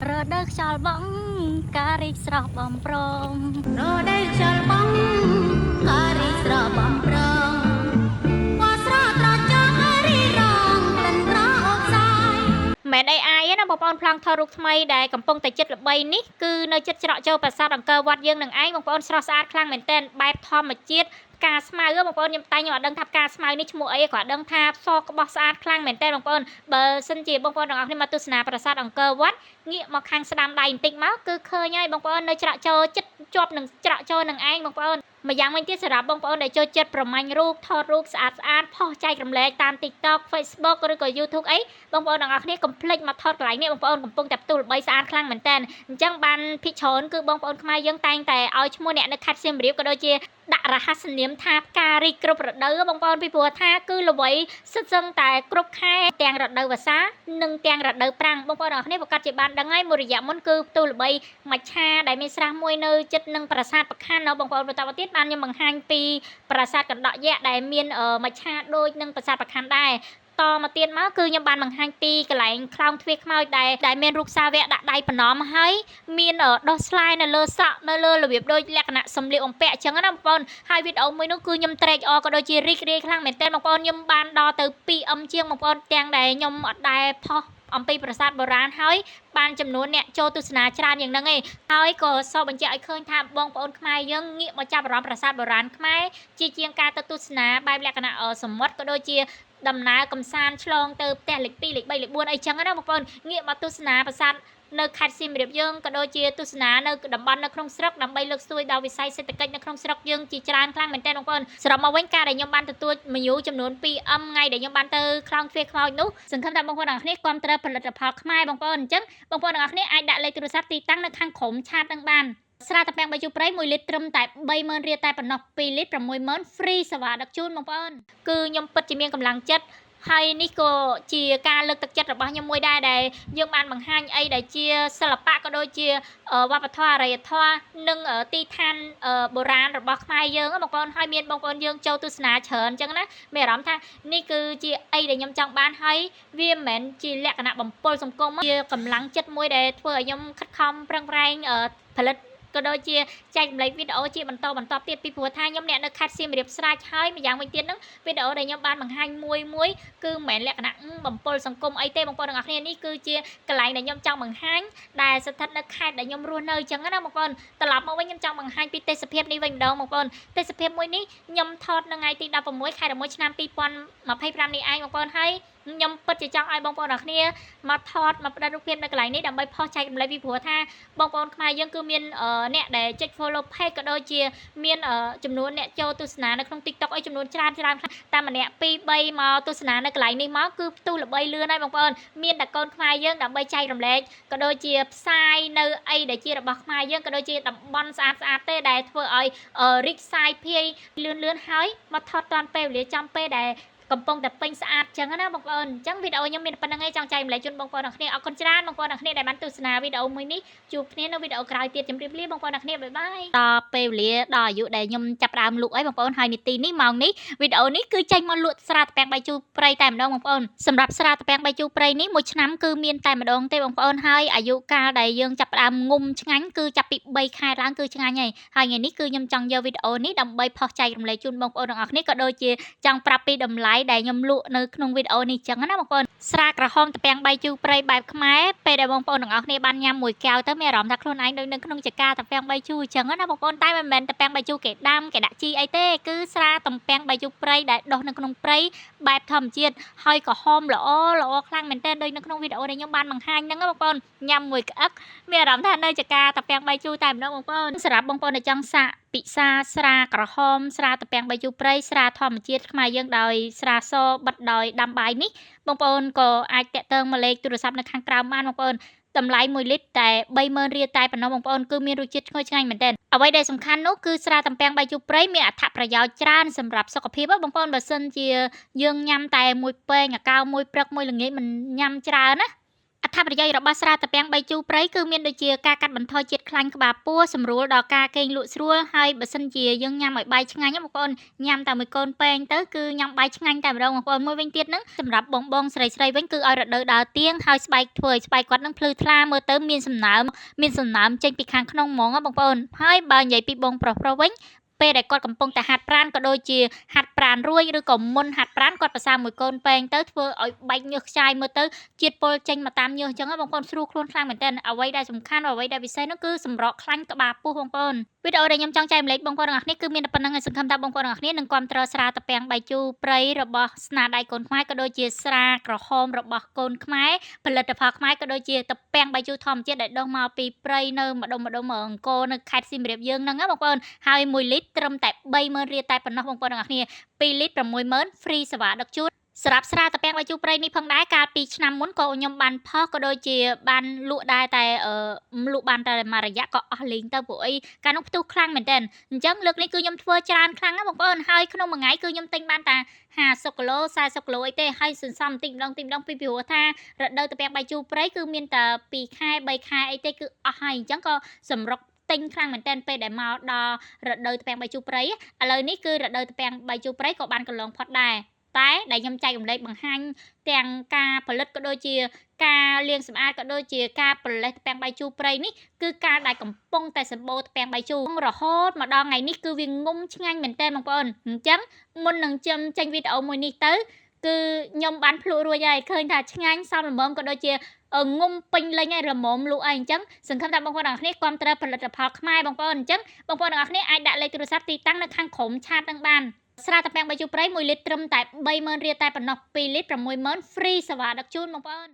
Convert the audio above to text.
រដូវខ្យល់បក់ការរីកស្រស់បំប្រងរដូវខ្យល់បក់ការរីកស្រស់បំប្រងពណ៌ស្រស់ត្រចង់រីរងក្លិនក្រអូបសាយមែនអីអាយណាបងប្អូនប្លង់ថតរូបថ្មីដែលកំពុងតែចិត្តល្បីនេះគឺនៅចិត្តច្រកចូលប្រាសាទអង្គរវត្តយើងនឹងឯងបងប្អូនស្រស់ស្អាតខ្លាំងមែនទែនបែបធម្មជាតិផ្កាស្មៅបងប្អូនខ្ញុំតែខ្ញុំអត់ដឹងថាផ្កាស្មៅនេះឈ្មោះអីគាត់ដឹងថាសក្បោះស្អាតខ្លាំងមែនទែនបងប្អូនបើសិនជាបងប្អូនទាំងអស់គ្នាមកទស្សនាប្រាសាទអង្គរវត្តងាកមកខាងស្ដាំដៃបន្តិចមកគឺឃើញហើយបងប្អូននៅច្រកចូលចិត្តជាប់នឹងច្រកចូលនឹងឯងបងប្អូនម្យ៉ាងវិញទៀតសម្រាប់បងប្អូនដែលចូលចិត្តប្រមាញ់រូបថតរូបស្អាតផុសចែករំលែកតាម TikTok Facebook ឬក៏ YouTube អីបងប្អូនទាំងអស់គ្នាកុំភ្លេចមកថតកន្លែងនេះបងប្អូនកំពុងតែផ្ទុះល្បីស្អាតខ្លាំងមែនតើអញ្ចឹងបានភិកច្រើនគឺបងប្អូនខ្មែរយើងតែងតែឲ្យឈ្មោះអ្នកនៅខេត្តសៀមរាបក៏ដូចជាដាក់រហស្សនាមថាផ្ការីកគ្រប់រដូវបងប្អូនពីព្រោះថាគឺល្បីសិតសឹងតែគ្រប់ខែទាំងរដូវវស្សានិងទាំងរដូវប្រាំងបងប្អូនទាំងអស់គ្នាប្រកាសជាបានដឹងហើយមួយរយៈមុនគឺផ្ទុះល្បីមច្ឆាដែលមានស្រះមួយនៅចិត្តនឹងប្រាសាទប្រខាន់បងប្អូនបន្តមកទៀតបានខ្ញុំបង្ហាញពីប្រាសាទកណ្ដក់យក្សដែលមានមច្ឆាដូចនឹងប្រាសាទប្រខាន់ដែរតមកទៀតមកគឺខ្ញុំបានបង្ហាញពីកន្លែងខ្លោងទ្វារខ្មោចដែលមានរូបសាវកដាក់ដៃប្រណមហើយមានដោះស្លាយនៅលើសក់នៅលើរបៀបដូចលក្ខណៈសម្លៀកបំពាក់អញ្ចឹងណាបងប្អូនហើយវីដេអូមួយនោះគឺខ្ញុំត្រេកអរក៏ដូចជារីករាយខ្លាំងមែនទែនបងប្អូនខ្ញុំបានដល់ទៅ 2M ជាងបងប្អូនទាំងដែលខ្ញុំអត់ដែលផុសអំពីប្រាសាទបុរាណហើយបានចំនួនអ្នកចូលទស្សនាច្រើនយ៉ាងហ្នឹងឯងហើយក៏សបបញ្ជាក់ឲ្យឃើញថាបងប្អូនខ្មែរយើងងាកមកចាប់អារម្មណ៍ប្រាសាទបុរាណខ្មែរជាជាងការទៅទស្សនាបែបលក្ខណៈសមុទ្រក៏ដូចជាដំណើរកំសាន្តឆ្លងទៅផ្ទះលេខ2លេខ3លេខ4អីចឹងណាបងប្អូនងាកមកទស្សនាប្រាសាទនៅខេត្តសៀមរាបយើងក៏ដូចជាទស្សនានៅតំបន់នៅក្នុងស្រុកដើម្បីលើកស្ទួយដល់វិស័យសេដ្ឋកិច្ចនៅក្នុងស្រុកយើងជាច្រើនខ្លាំងមែនទែនបងប្អូនសរុបមកវិញការដែលខ្ញុំបានទទួលមយូចំនួន 2M ថ្ងៃដែលខ្ញុំបានទៅខ្លោងទ្វារខ្មោចនោះសង្ឃឹមថាបងប្អូនទាំងអស់គ្នាគាំទ្រផលិតផលខ្មែរបងប្អូនអញ្ចឹងបងប្អូនទាំងអស់គ្នាអាចដាក់លេខទូរស័ព្ទទីតាំងនៅខាងក្រោមឆាតនឹងបានស្រាតាពាំងបាយជូរព្រៃ1លីត្រត្រឹមតែ 30000 រៀលតែប៉ុណ្ណោះ2លីត្រ 60000 free សេវាដឹកជូនបងប្អូនគឺខ្ញុំពិតជាមានកម្លាំងចិត្តហើយនេះក៏ជាការលើកទឹកចិត្តរបស់ខ្ញុំមួយដែរដែលយើងបានបង្ហាញអីដែលជាសិល្បៈក៏ដូចជាវប្បធម៌អរិយធម៌និងទីឋានបុរាណរបស់ខ្មែរយើងបងប្អូនហើយមានបងប្អូនយើងចូលទស្សនាច្រើនអញ្ចឹងណាមានអារម្មណ៍ថានេះគឺជាអីដែលខ្ញុំចង់បានហើយវាមិនមែនជាលក្ខណៈបំពុលសង្គមជាកម្លាំងចិត្តមួយដែលធ្វើឲ្យខ្ញុំខិតខំប្រឹងប្រែងផលិតក៏ដូចជាចែករំលែកវីដេអូជាបន្តទៀតពីព្រោះថាខ្ញុំអ្នកនៅខេត្តសៀមរាបស្រេចហើយម្យ៉ាងវិញទៀតហ្នឹងវីដេអូដែលខ្ញុំបានបង្ហាញមួយគឺមិនមែនលក្ខណៈបំពុលសង្គមអីទេបងប្អូនទាំងអស់គ្នានេះគឺជាកន្លែងដែលខ្ញុំចង់បង្ហាញដែលស្ថិតនៅខេត្តដែលខ្ញុំរស់នៅអញ្ចឹងណាបងប្អូនត្រឡប់មកវិញខ្ញុំចង់បង្ហាញពីទេសភាពនេះវិញម្ដងបងប្អូនទេសភាពមួយនេះខ្ញុំថតនៅថ្ងៃទី16ខែ11ឆ្នាំ2025នេះឯងបងប្អូនហើយខ្ញុំពិតជាចង់ឲ្យបងប្អូនទាំងគ្នាមកថតមកផ្តិតរូបភាពនៅកន្លែងនេះដើម្បីផុសចែករំលែកពីព្រោះថាបងប្អូនខ្មែរយើងគឺមានអ្នកដែលចុច follow page ក៏ដូចជាមានចំនួនអ្នកចូលទស្សនានៅក្នុង TikTok អីចំនួនច្រើនតាមម្នាក់2 3មកទស្សនានៅកន្លែងនេះមកគឺផ្ទុះល្បីលឿនហើយបងប្អូនមានតែកូនខ្មែរយើងដើម្បីចែករំលែកក៏ដូចជាផ្សាយនៅអីដែលជារបស់ខ្មែរយើងក៏ដូចជាតំបន់ស្អាតទេដែលធ្វើឲ្យរីកសាយភាយលឿនហើយមកថតតាន់ពេលវេលាចំពេលដែលកំពុងតែពេញស្អាតចឹងណាបងប្អូនអញ្ចឹងវីដេអូខ្ញុំមានប៉ុណ្្នឹងឯងចង់ចែករំលែកជូនបងប្អូនទាំងគ្នាអរគុណច្រើនបងប្អូនទាំងគ្នាដែលបានទស្សនាវីដេអូមួយនេះជួបគ្នានៅវីដេអូក្រោយទៀតជម្រាបលាបងប្អូនទាំងគ្នាបាយបាយដល់ពេលវេលាដល់អាយុដែលខ្ញុំចាប់ផ្ដើមលក់អីបងប្អូនហើយនាទីនេះម៉ោងនេះវីដេអូនេះគឺចេញមកលក់ស្រាតាពាំងបាយជូរព្រៃតែម្ដងបងប្អូនសម្រាប់ស្រាតាពាំងបាយជូរព្រៃនេះមួយឆ្នាំគឺមានតែម្ដងទេបងប្អូនហើយអាយុកាលដែលយើងចាប់ផ្ដើមងុំឆ្ងាញ់គឺចាប់ពី3ខែឡើងគឺឆ្ងាញ់ហើយថ្ងៃនេះគឺខ្ញុំចង់យកវីដេអូនេះដើម្បីផុសចែករំលែកជូនបងប្អូនទាំងអស់គ្នាក៏ដូចជាចង់ប្រាប់ពីតម្លៃដែលខ្ញុំលក់នៅក្នុងវីដេអូនេះចឹងណាបងប្អូនស្រាក្រហមតាពាំងបាយជូរព្រៃបែបខ្មែរពេលដែលបងប្អូនទាំងអស់គ្នាបានញ៉ាំមួយកែវទៅមានអារម្មណ៍ថាខ្លួនឯងដូចនៅក្នុងចកាតាពាំងបាយជូរចឹងណាបងប្អូនតែមិនមែនតាពាំងបាយជូរគេដាំគេដាក់ជីអីទេគឺស្រាតាពាំងបាយជូរព្រៃដែលដុះនៅក្នុងព្រៃបែបធម្មជាតិហើយក៏ហមល្អខ្លាំងមែនទែនដូចនៅក្នុងវីដេអូដែលខ្ញុំបានបង្ហាញហ្នឹងបងប្អូនញ៉ាំមួយក្អឹកមានអារម្មណ៍ថានៅចកាតាពាំងបាយជូរតែម្ដងបងប្អូនសម្រាប់បងប្អូនដែលចង់សាកពិសាស្រាក្រហមស្រាតាពាំងបាយជូរព្រៃស្រាធម្មជាតិខ្មែរយើងដោយស្រាសបិទដោយដាំបាយនេះបងប្អូនក៏អាចតាក់ទងមកលេខទូរស័ព្ទនៅខាងក្រោមបានបងប្អូនតម្លៃ1លីត្រតែ30000រៀលតែប៉ុណ្ណោះបងប្អូនគឺមានរសជាតិឈ្ងុយឆ្ងាញ់មែនទែនអ្វីដែលសំខាន់នោះគឺស្រាតាពាំងបាយជូរព្រៃមានអត្ថប្រយោជន៍ច្រើនសម្រាប់សុខភាពបងប្អូនបើសិនជាយើងញ៉ាំតែមួយពែងអាកោមួយព្រឹកមួយល្ងាចមិនញ៉ាំច្រើនណា អត្ថប្រយោជន៍របស់ស្រាតាពាំងបីជូរព្រៃគឺមានដូចជាការកាត់បន្ថយជាតិខ្លាញ់ក្បាលពោះសម្រួលដល់ការគេងលក់ស្រួលហើយបើសិនជាយើងញ៉ាំឲ្យបាយឆ្ងាញ់ណាបងប្អូនញ៉ាំតែមួយកូនពែងទៅគឺញ៉ាំបាយឆ្ងាញ់តែម្ដងបងប្អូនមួយវិញទៀតហ្នឹងសម្រាប់បងស្រីវិញគឺឲ្យរដូវដើរទៀងហើយស្បែកធ្វើឲ្យស្បែកគាត់នឹងភ្លឺថ្លាមើលទៅមានសំណើមចេញពីខាងក្នុងហ្មងណាបងប្អូនហើយបើនិយាយពីបងប្រុសវិញពេលដែលគាត់កំពុងតែហាត់ប្រាណក៏ដូចជាហាត់ប្រាណរួចឬក៏មុនហាត់ប្រាណគាត់ប្រសាមួយកូនពែងទៅធ្វើឲ្យបែកញើសខ្ចាយមើលទៅជាតិពុលចេញមកតាមញើសអញ្ចឹងបងប្អូនស្រួលខ្លួនខ្លាំងមែនទែនអ្វីដែលសំខាន់អ្វីដែលពិសេសនោះគឺសម្រកខ្លាញ់ក្បាលពោះបងប្អូនវីដេអូដែលខ្ញុំចង់ចែករំលែកបងប្អូនទាំងអស់គ្នាគឺមានតែប៉ុណ្្នឹងហើយសង្ឃឹមថាបងប្អូនទាំងអស់គ្នានឹងគាំទ្រស្រាតាពាំងបាយជូរព្រៃរបស់ស្នាដៃកូនខ្មែរក៏ដូចជាស្រាក្រហមរបស់កូនខ្មែរផលិតផលខ្មែរក៏ដូចជាតាពាំងបាយជូរធម្មជាតិដែលដុះមកពីព្រៃនៅម្ដុំអង្គរនៅខេត្តសៀមរាបយើងហ្នឹងណាបងប្អូនហើយ1លីត្រត្រឹមតែ30000រៀលតែប៉ុណ្ណោះបងប្អូនទាំងអស់គ្នា2លីត្រ60000 free សេវាដឹកជូនសម្រាប់ស្រាតាពាំងបាយជូរព្រៃនេះផងដែរកាលពីឆ្នាំមុនក៏ខ្ញុំបានផុសក៏ដូចជាបានលក់ដែរតែលក់បានតែមួយរយៈក៏អស់លេងទៅព្រោះអីកាលនោះផ្ទុះខ្លាំងមែនទែនអញ្ចឹងលើកនេះគឺខ្ញុំធ្វើច្រើនខ្លាំងណាបងប្អូនហើយក្នុងមួយថ្ងៃគឺខ្ញុំទិញបានតែ50គីឡូ40គីឡូអីទេហើយសន្សំតិចម្ដងពីព្រោះថារដូវតាពាំងបាយជូរព្រៃគឺមានតែ2ខែ3ខែអីទេគឺអស់ហើយអញ្ចឹងក៏សម្រុកទិញខ្លាំងមែនទែនពេលដែលមកដល់រដូវតាពាំងបាយជូរព្រៃឥឡូវនេះគឺរដូវតាពាំងបាយជូរព្រៃក៏បានកន្លងផុតដែរតែដែលខ្ញុំចែករំលែកបង្ហាញទាំងការផលិតក៏ដូចជាការលាងសម្អាតក៏ដូចជាការប្រលេះតាពាំងបាយជូរព្រៃនេះគឺការដែលកំពុងតែសម្បូរតាពាំងបាយជូររហូតមកដល់ថ្ងៃនេះគឺវាងុំឆ្ងាញ់មែនទែនបងប្អូនអញ្ចឹងមុននឹងខ្ញុំចេញវីដេអូមួយនេះទៅគឺខ្ញុំបានភ្លក់រួចហើយឃើញថាឆ្ងាញ់សមល្មមក៏ដូចជាងុំពេញលេញហើយរមមលក់អីអញ្ចឹងសង្ឃឹមថាបងប្អូនទាំងអស់គ្នាគាំទ្រផលិតផលខ្មែរបងប្អូនអញ្ចឹងបងប្អូនទាំងអស់គ្នាអាចដាក់លេខទូរស័ព្ទទីតាំងនៅខាងក្រោមឆាតនឹងបានស្រាតាពាំងបាយជូរព្រៃ1លីត្រត្រឹមតែ30000រៀលតែប៉ុណ្ណោះ2លីត្រ60000 free សេវាដឹកជូនបងប្អូន